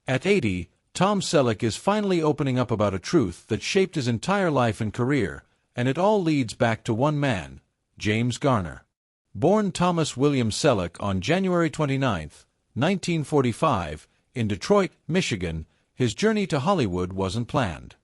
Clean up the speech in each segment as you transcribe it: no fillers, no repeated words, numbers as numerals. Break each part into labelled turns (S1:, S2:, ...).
S1: At 80, Tom Selleck is finally opening up about a truth that shaped his entire life and career, and it all leads back to one man, James Garner. Born Thomas William Selleck on January 29, 1945, in Detroit, Michigan, his journey to Hollywood wasn't planned.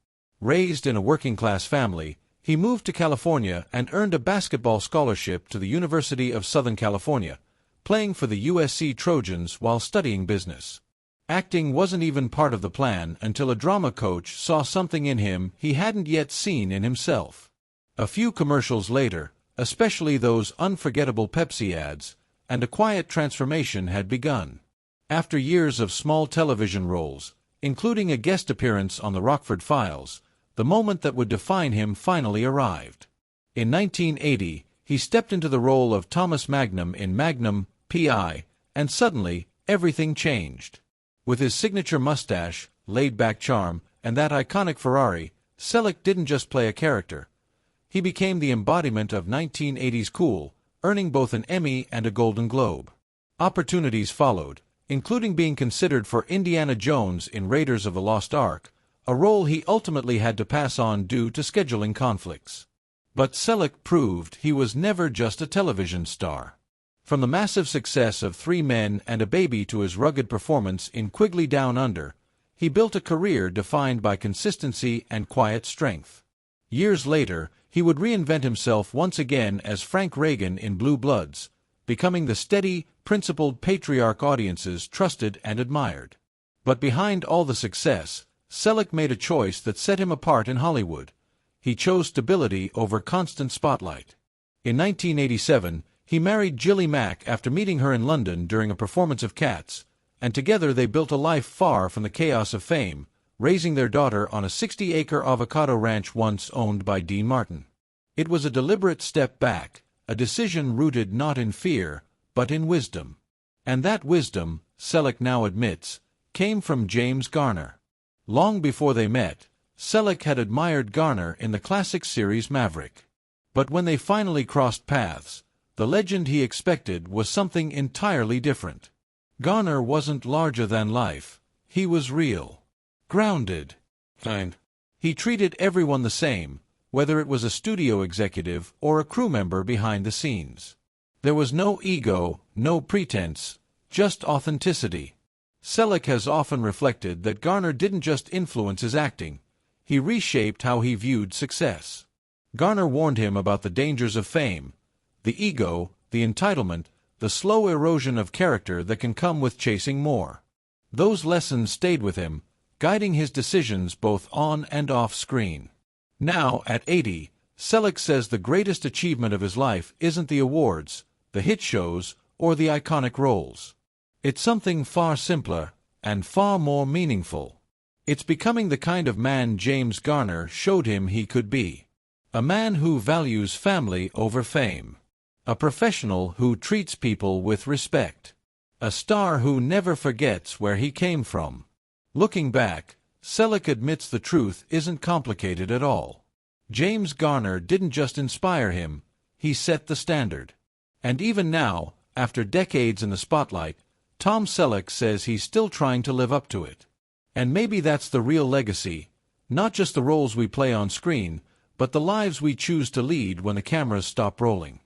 S1: Raised in a working-class family, he moved to California and earned a basketball scholarship to the University of Southern California, playing for the USC Trojans while studying business. Acting wasn't even part of the plan until a drama coach saw something in him he hadn't yet seen in himself. A few commercials later, especially those unforgettable Pepsi ads, and a quiet transformation had begun. After years of small television roles, including a guest appearance on the Rockford Files, the moment that would define him finally arrived. In 1980, he stepped into the role of Thomas Magnum in Magnum, P.I., and suddenly, everything changed. With his signature mustache, laid-back charm, and that iconic Ferrari, Selleck didn't just play a character. He became the embodiment of 1980s cool, earning both an Emmy and a Golden Globe. Opportunities followed, including being considered for Indiana Jones in Raiders of the Lost Ark, a role he ultimately had to pass on due to scheduling conflicts. But Selleck proved he was never just a television star. From the massive success of Three Men and a Baby to his rugged performance in Quigley Down Under, he built a career defined by consistency and quiet strength. Years later, he would reinvent himself once again as Frank Reagan in Blue Bloods, becoming the steady, principled patriarch audiences trusted and admired. But behind all the success, Selleck made a choice that set him apart in Hollywood. He chose stability over constant spotlight. In 1987, he married Gilly Mack after meeting her in London during a performance of Cats, and together they built a life far from the chaos of fame, raising their daughter on a 60-acre avocado ranch once owned by Dean Martin. It was a deliberate step back, a decision rooted not in fear, but in wisdom. And that wisdom, Selleck now admits, came from James Garner. Long before they met, Selleck had admired Garner in the classic series Maverick. But when they finally crossed paths, the legend he expected was something entirely different. Garner wasn't larger than life, he was real. Grounded. Kind. He treated everyone the same, whether it was a studio executive or a crew member behind the scenes. There was no ego, no pretense, just authenticity. Selleck has often reflected that Garner didn't just influence his acting, he reshaped how he viewed success. Garner warned him about the dangers of fame, the ego, the entitlement, the slow erosion of character that can come with chasing more. Those lessons stayed with him, guiding his decisions both on and off screen. Now, at 80, Selleck says the greatest achievement of his life isn't the awards, the hit shows, or the iconic roles. It's something far simpler, and far more meaningful. It's becoming the kind of man James Garner showed him he could be. A man who values family over fame. A professional who treats people with respect. A star who never forgets where he came from. Looking back, Selleck admits the truth isn't complicated at all. James Garner didn't just inspire him, he set the standard. And even now, after decades in the spotlight, Tom Selleck says he's still trying to live up to it. And maybe that's the real legacy, not just the roles we play on screen, but the lives we choose to lead when the cameras stop rolling.